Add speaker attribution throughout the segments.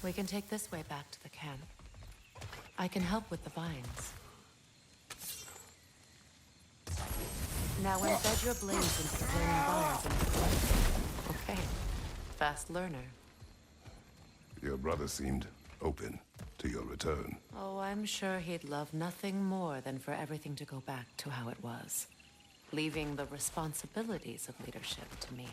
Speaker 1: We can take this way back to the camp. I can help with the vines. Now embed your blades into the flaming vines and flame. Okay. Fast learner.
Speaker 2: Your brother seemed open to your return.
Speaker 1: Oh, I'm sure he'd love nothing more than for everything to go back to how it was, leaving the responsibilities of leadership to me.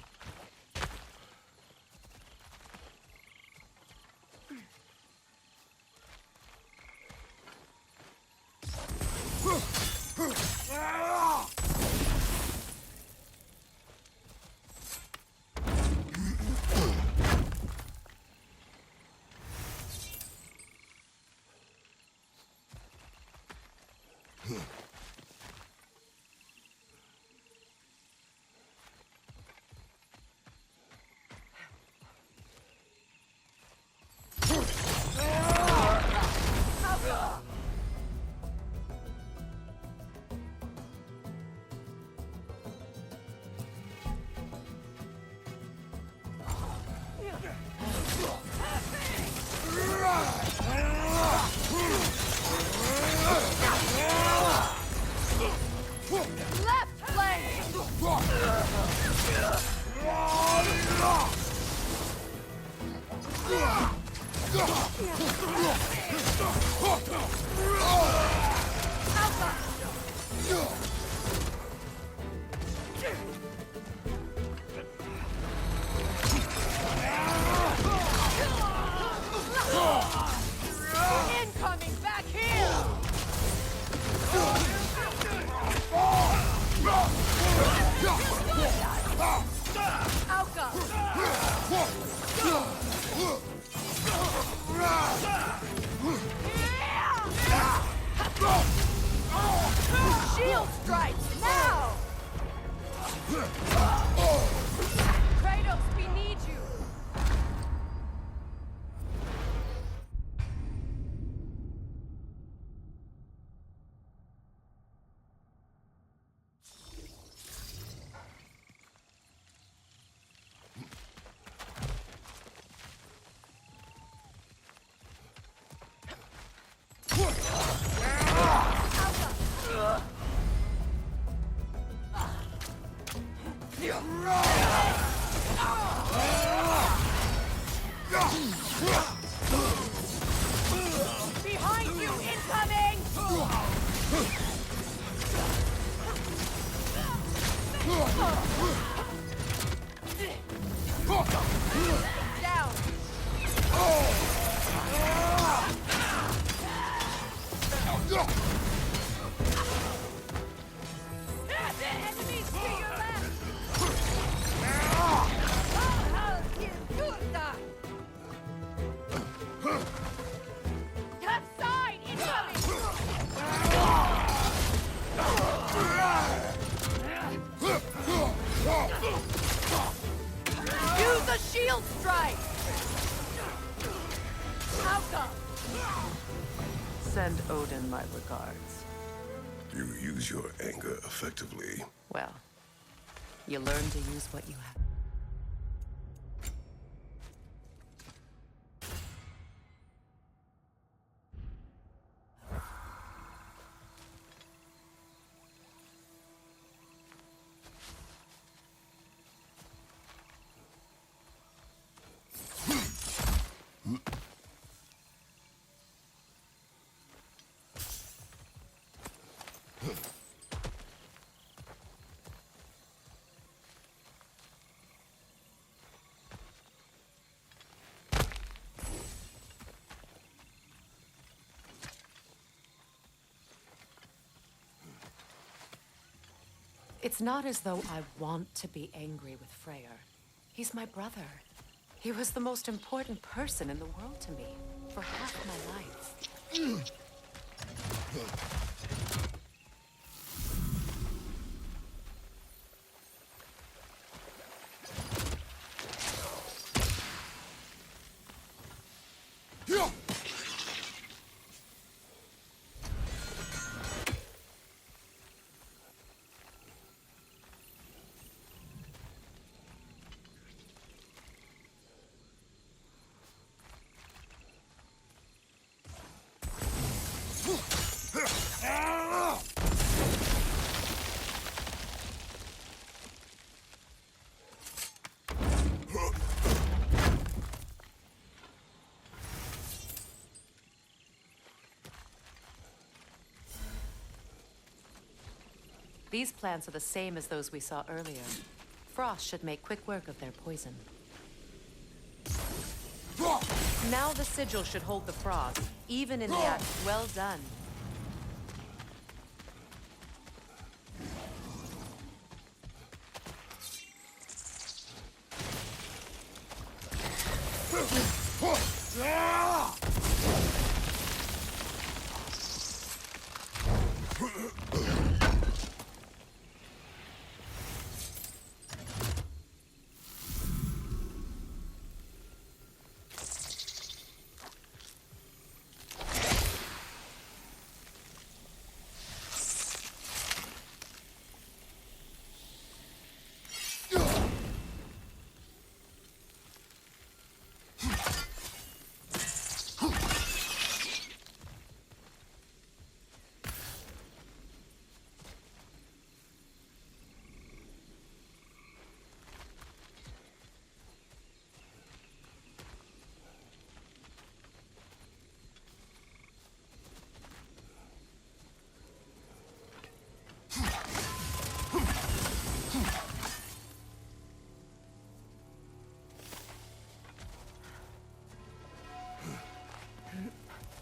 Speaker 3: Incoming back here! Shield strikes now! Kratos, we need you! Behind you, incoming! Down! Enemies to your left! Left side, incoming! Use a shield strike! Outcome!
Speaker 1: Send Odin my regards.
Speaker 2: You use your anger effectively.
Speaker 1: Well, you learn to use what you have. It's not as though I want to be angry with Freyr. He's my brother. He was the most important person in the world to me for half my life. These plants are the same as those we saw earlier. Frost should make quick work of their poison. Now the sigil should hold the frost, even in the act. Well done.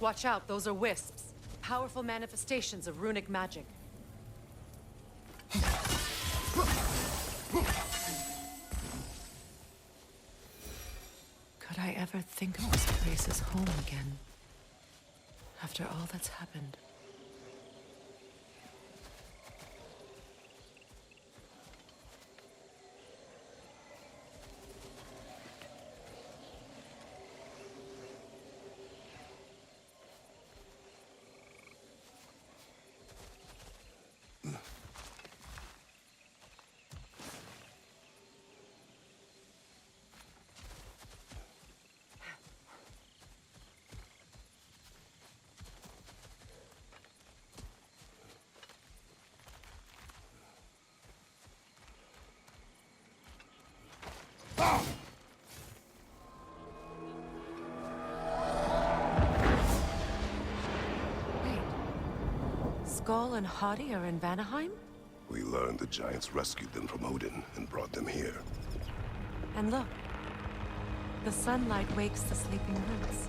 Speaker 1: Watch out, those are wisps. Powerful manifestations of runic magic. Could I ever think of this place as home again? After all that's happened. Wait. Skull and Hadi are in Vanaheim?
Speaker 2: We learned the giants rescued them from Odin and brought them here.
Speaker 1: And look. The sunlight wakes the sleeping roots.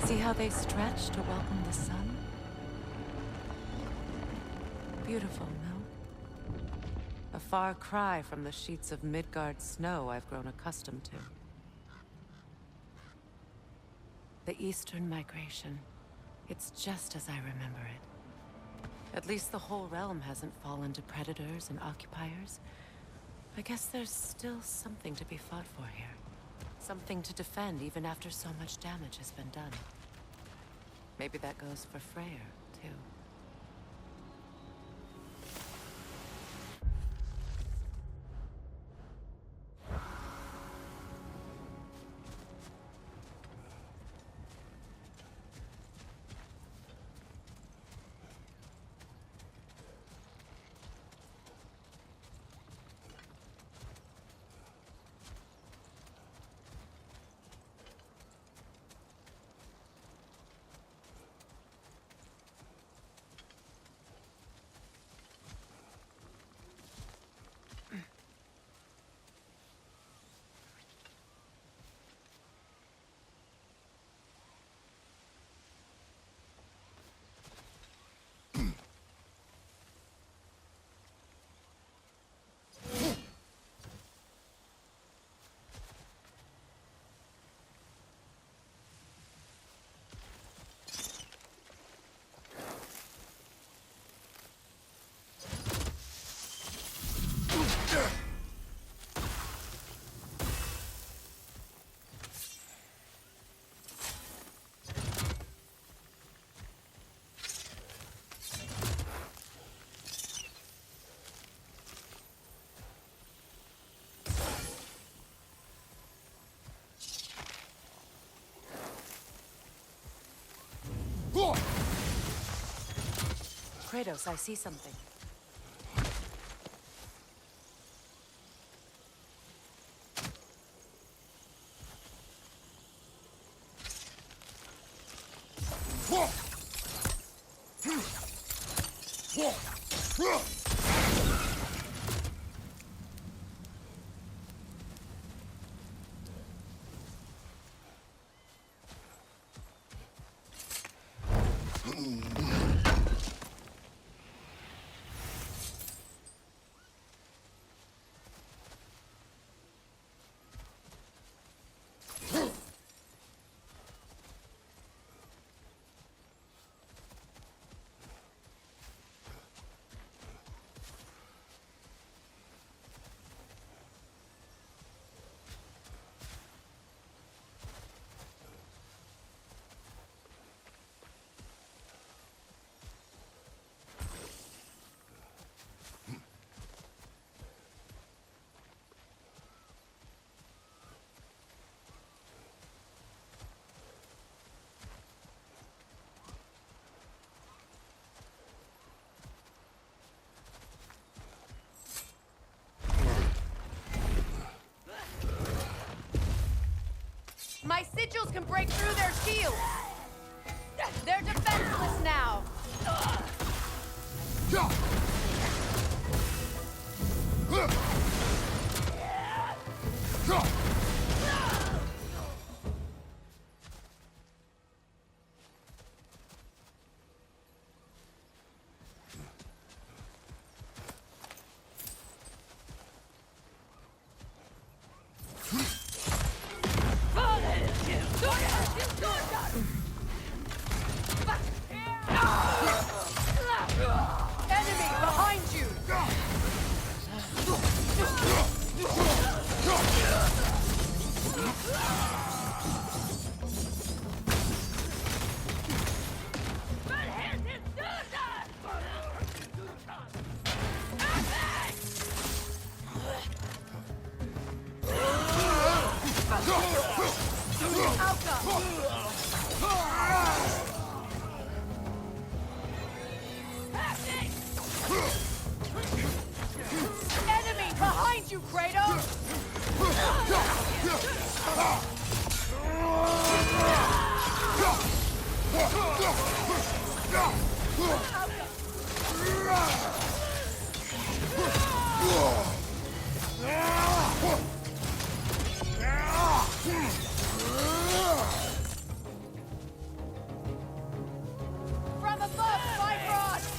Speaker 1: See how they stretch to welcome the sun? Beautiful, no? A far cry from the sheets of Midgard snow I've grown accustomed to. The Eastern migration. It's just as I remember it. At least the whole realm hasn't fallen to predators and occupiers. I guess there's still something to be fought for here. Something to defend even after so much damage has been done. Maybe that goes for Freyr, too. Kratos, I see something.
Speaker 3: angels can break through their shields! They're defenseless now! Enemy behind you! Enemy behind you, Kratos! From above, Bifrost!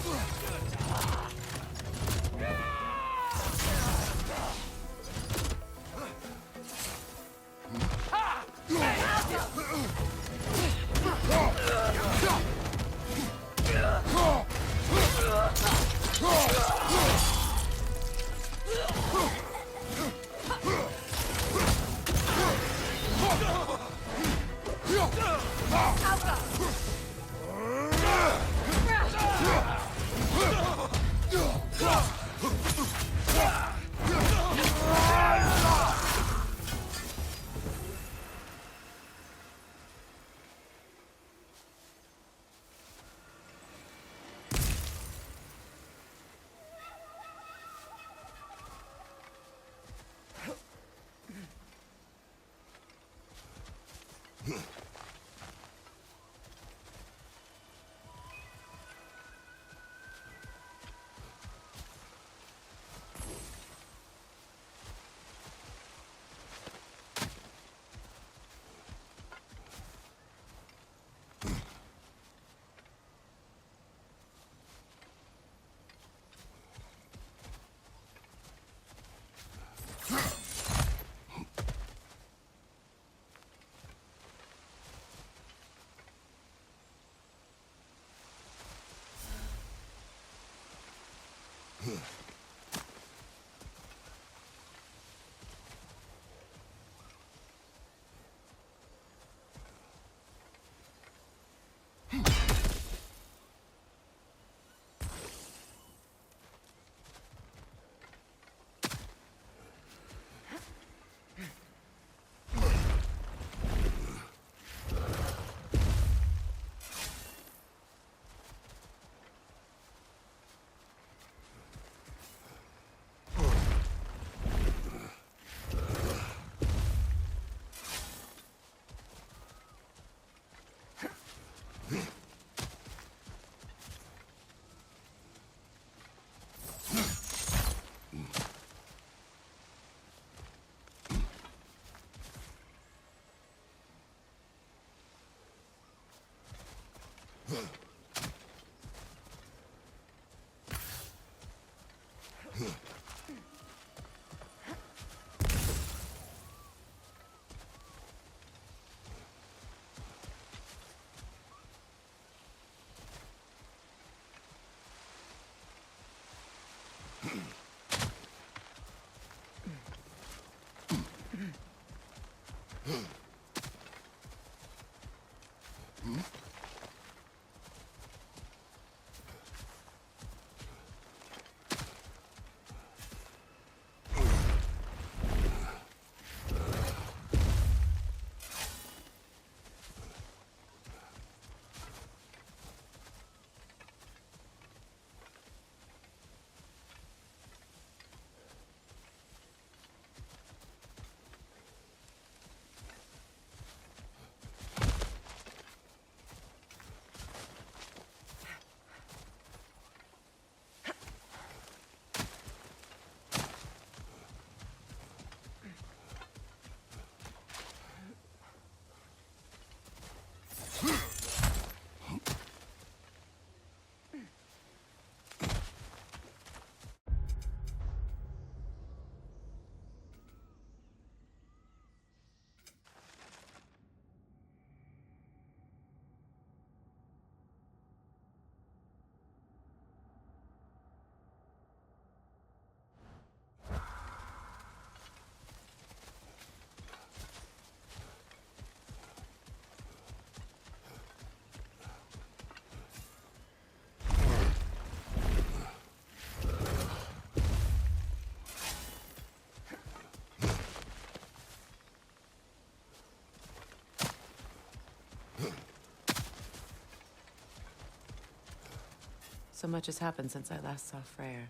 Speaker 1: So much has happened since I last saw Freyr.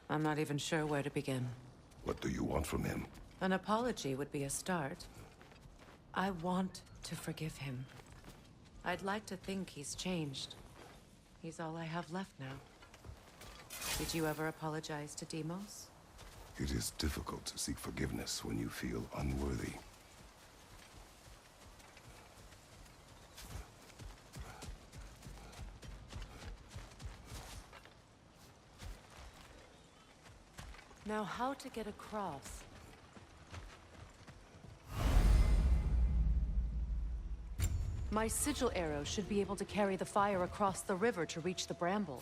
Speaker 1: I'm not even sure where to begin.
Speaker 2: What do you want from him?
Speaker 1: An apology would be a start. I want to forgive him. I'd like to think he's changed. He's all I have left now. Did you ever apologize to Deimos?
Speaker 2: It is difficult to seek forgiveness when you feel unworthy.
Speaker 1: Now, how to get across? My sigil arrow should be able to carry the fire across the river to reach the bramble.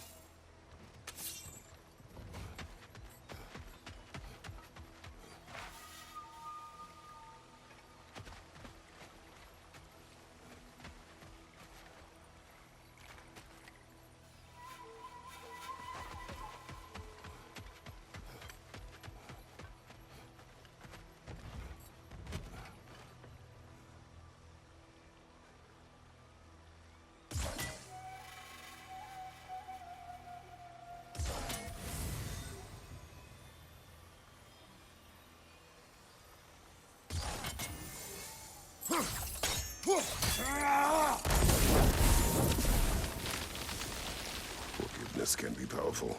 Speaker 2: Forgiveness can be powerful,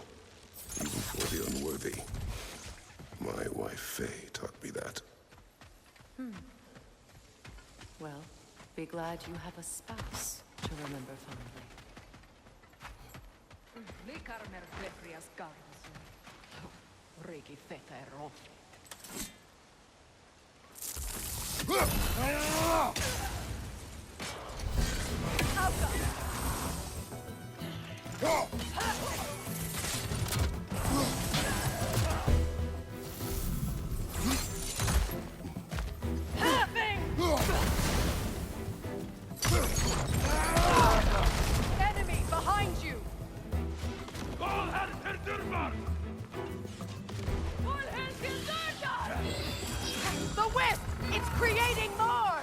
Speaker 2: even for the unworthy. My wife Faye taught me that.
Speaker 1: Well, be glad you have a spouse to remember fondly.
Speaker 3: Enemy behind you! The wisp! It's creating more!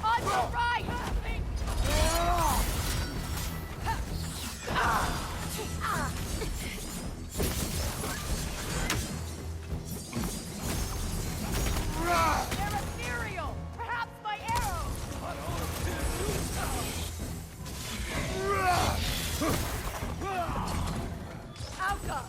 Speaker 3: On the right! They're ethereal! Perhaps my arrow! Alka!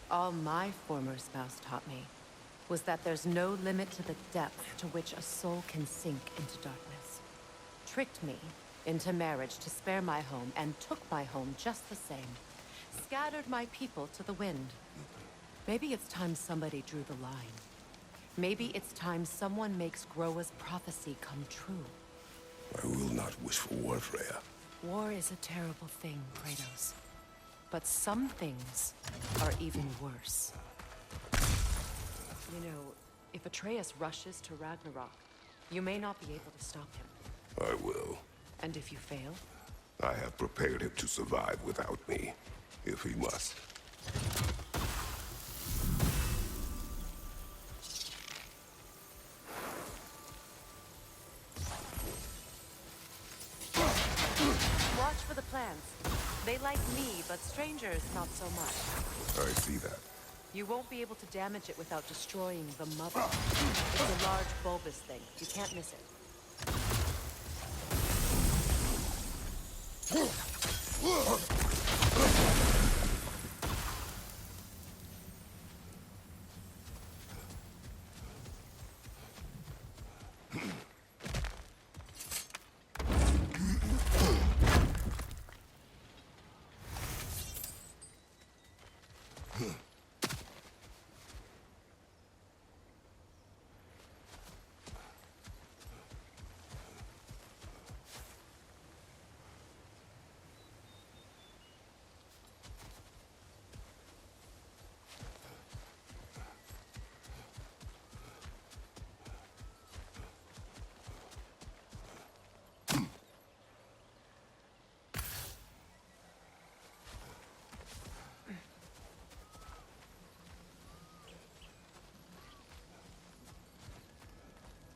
Speaker 1: All my former spouse taught me was that there's no limit to the depth to which a soul can sink into darkness. Tricked me into marriage to spare my home and took my home just the same. Scattered my people to the wind. Maybe it's time somebody drew the line. Maybe it's time someone makes Groa's prophecy come true.
Speaker 2: I will not wish for war, Freya.
Speaker 1: War is a terrible thing, Kratos. But some things are even worse. You know, if Atreus rushes to Ragnarok, you may not be able to stop him.
Speaker 2: I will.
Speaker 1: And if you fail?
Speaker 2: I have prepared him to survive without me, if he must.
Speaker 1: Watch for the plants. They like me, but strangers not so much.
Speaker 2: I see that.
Speaker 1: You won't be able to damage it without destroying the mother. It's a large bulbous thing. You can't miss it.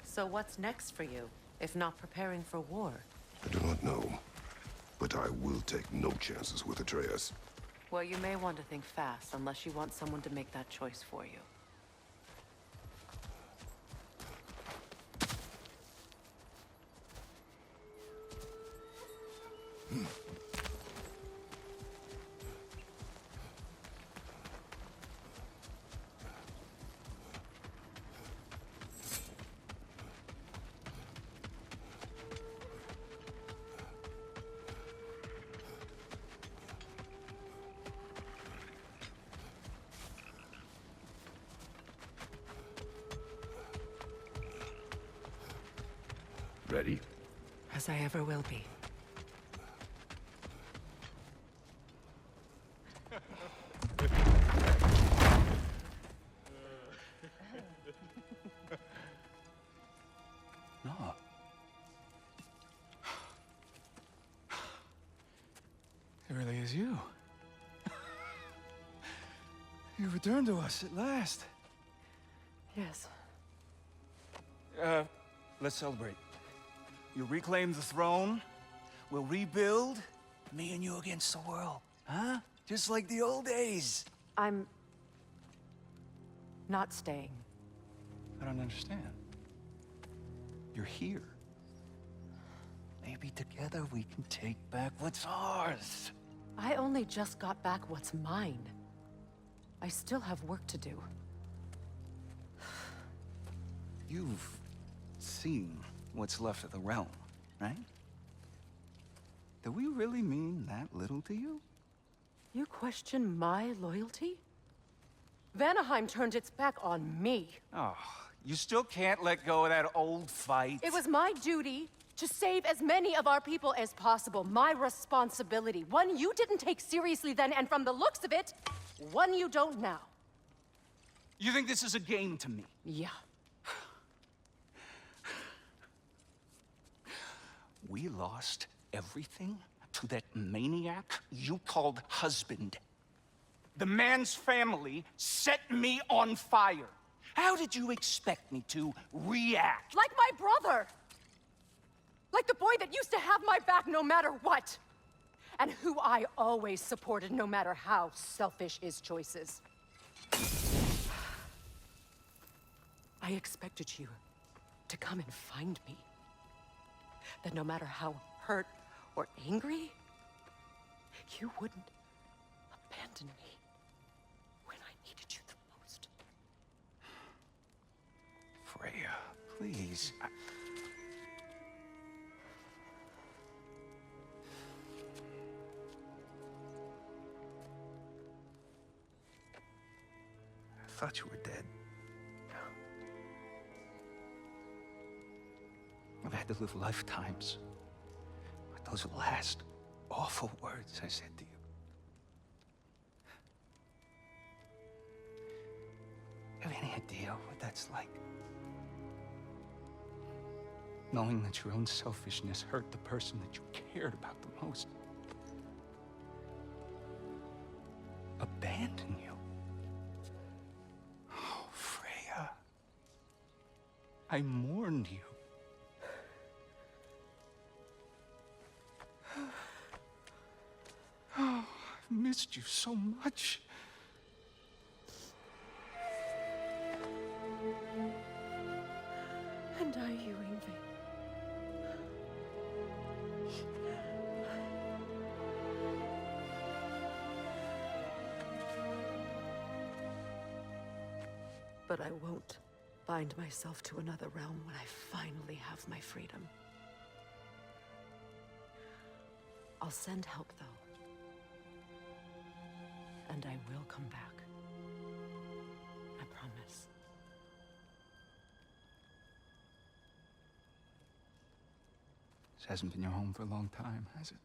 Speaker 1: So what's next for you, if not preparing for war?
Speaker 2: I do not know, but I will take no chances with Atreus.
Speaker 1: Well, you may want to think fast, unless you want someone to make that choice for you.
Speaker 2: Ready?
Speaker 1: As I ever will be.
Speaker 4: No. It really is you. You returned to us at last.
Speaker 1: Yes.
Speaker 4: Let's celebrate. You reclaim the throne, we'll rebuild, me and you against the world. Huh? Just like the old days.
Speaker 1: I'm... not staying.
Speaker 4: I don't understand. You're here. Maybe together we can take back what's ours.
Speaker 1: I only just got back what's mine. I still have work to do.
Speaker 4: You've seen what's left of the realm, right? Do we really mean that little to you?
Speaker 1: You question my loyalty? Vanaheim turned its back on me.
Speaker 4: Oh, you still can't let go of that old fight.
Speaker 1: It was my duty to save as many of our people as possible. My responsibility. One you didn't take seriously then, and from the looks of it, one you don't now.
Speaker 4: You think this is a game to me?
Speaker 1: Yeah.
Speaker 4: We lost everything to that maniac you called husband. The man's family set me on fire. How did you expect me to react?
Speaker 1: Like my brother! Like the boy that used to have my back no matter what! And who I always supported no matter how selfish his choices. I expected you to come and find me. That no matter how hurt or angry, you wouldn't abandon me when I needed you the most.
Speaker 4: Freya, please. I thought you were dead. I've had to live lifetimes with those last awful words I said to you. Have any idea what that's like? Knowing that your own selfishness hurt the person that you cared about the most. Abandon you. Oh, Freya. I mourned you. Oh, I've missed you so much.
Speaker 1: And I you, Yngvi. But I won't bind myself to another realm when I finally have my freedom. I'll send help, though. And I will come back. I promise.
Speaker 4: This hasn't been your home for a long time, has it?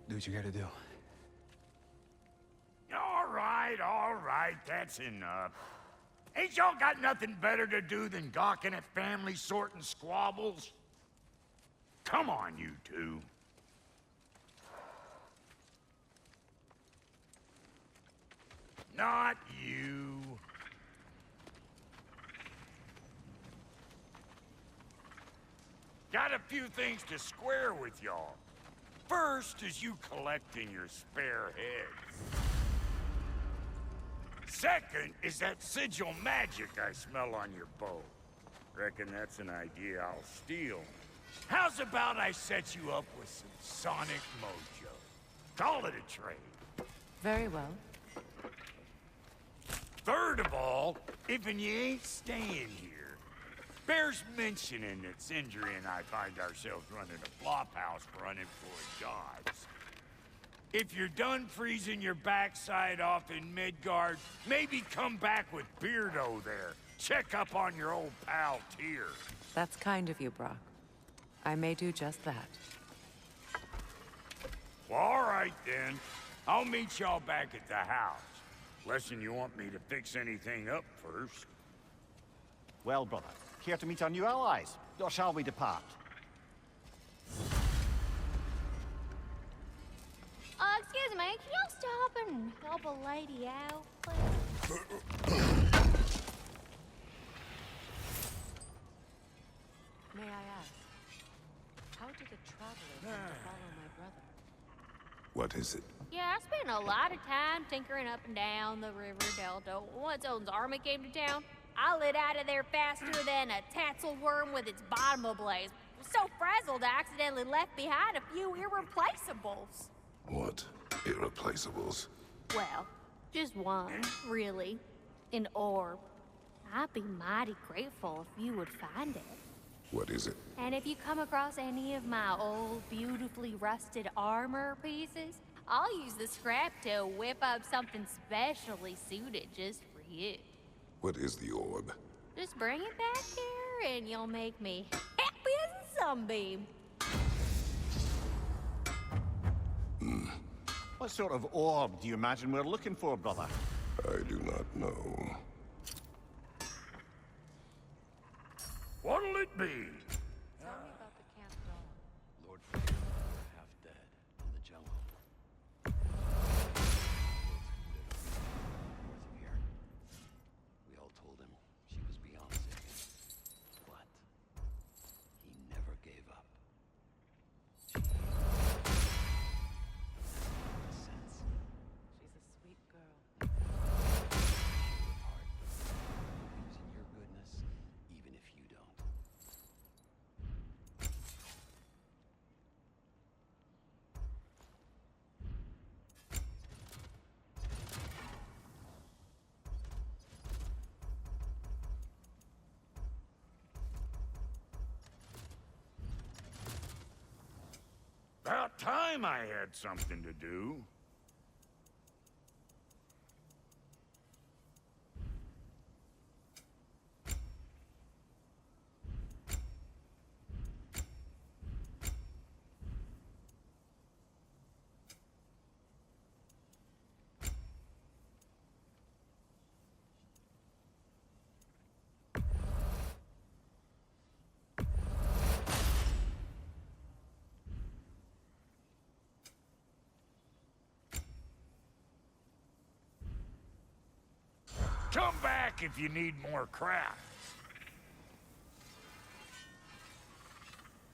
Speaker 4: Do what you gotta do.
Speaker 5: All right, that's enough. Ain't y'all got nothing better to do than gawking at family sorting squabbles? Come on, you two. Not you. Got a few things to square with y'all. First is you collecting your spare heads. Second is that sigil magic I smell on your bow. Reckon that's an idea I'll steal. How's about I set you up with some sonic mojo? Call it a trade.
Speaker 1: Very well.
Speaker 5: Third of all, if you ain't staying here, bears mentioning that Sindri and I find ourselves running a flop house for unemployed gods. If you're done freezing your backside off in Midgard, maybe come back with Beardo there. Check up on your old pal Tyr.
Speaker 1: That's kind of you, Brock. I may do just that.
Speaker 5: Well, all right then. I'll meet y'all back at the house. Less'n you want me to fix anything up first.
Speaker 6: Well, brother, care to meet our new allies? Or shall we depart?
Speaker 3: Excuse me, can y'all stop and help a lady out, please?
Speaker 1: May I ask, how did a traveler come to follow my brother?
Speaker 2: What is it?
Speaker 3: Yeah, I spent a lot of time tinkering up and down the river delta. Once Odin's army came to town, I lit out of there faster than a tassel worm with its bottom ablaze. So frazzled, I accidentally left behind a few irreplaceables.
Speaker 2: What? Irreplaceables?
Speaker 3: Well, just one, really. An orb. I'd be mighty grateful if you would find it.
Speaker 2: What is it?
Speaker 3: And if you come across any of my old, beautifully rusted armor pieces, I'll use the scrap to whip up something specially suited just for you.
Speaker 2: What is the orb?
Speaker 3: Just bring it back here and you'll make me happy as a sunbeam.
Speaker 6: What sort of orb do you imagine we're looking for, brother?
Speaker 2: I do not know.
Speaker 5: What'll it be?
Speaker 1: Tell me about the camp doll.
Speaker 7: Lord Freyr, half dead in the jungle. North of here. We all told him she was beyond saving, but he never gave up. Sense.
Speaker 1: She's a sweet girl.
Speaker 7: Pure of heart. Believes in your goodness, even if you don't.
Speaker 5: About time I had something to do. Come back if you need more craft.